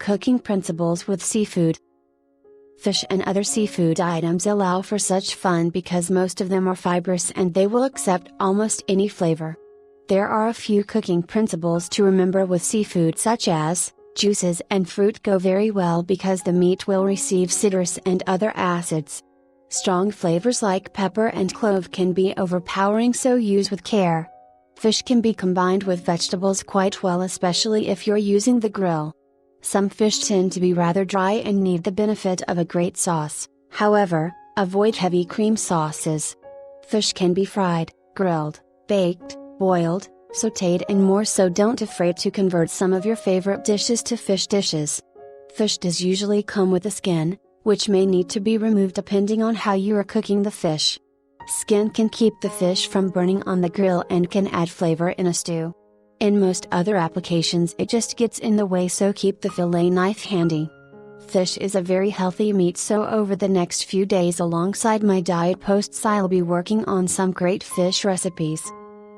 cooking principles with seafood. Fish and other seafood items allow for such fun because most of them are fibrous and they will accept almost any flavor. There are a few cooking principles to remember with seafood, such as, juices and fruit go very well because the meat will receive citrus and other acids. Strong flavors like pepper and clove can be overpowering, so use with care. Fish can be combined with vegetables quite well, especially if you're using the grill. Some fish tend to be rather dry and need the benefit of a great sauce, however, avoid heavy cream sauces. Fish can be fried, grilled, baked, boiled, sautéed and more, so don't afraid to convert some of your favorite dishes to fish dishes. Fish does usually come with a skin, which may need to be removed depending on how you are cooking the fish. Skin can keep the fish from burning on the grill and can add flavor in a stew. In most other applications it just gets in the way, so keep the fillet knife handy. Fish is a very healthy meat, so over the next few days alongside my diet posts I'll be working on some great fish recipes,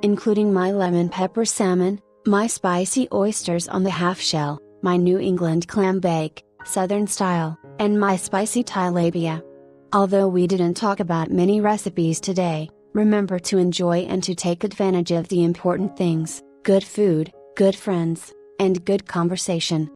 including my lemon pepper salmon, my spicy oysters on the half shell, my New England clam bake, southern style, and my spicy tilapia. Although we didn't talk about many recipes today, remember to enjoy and to take advantage of the important things: good food, good friends, and good conversation.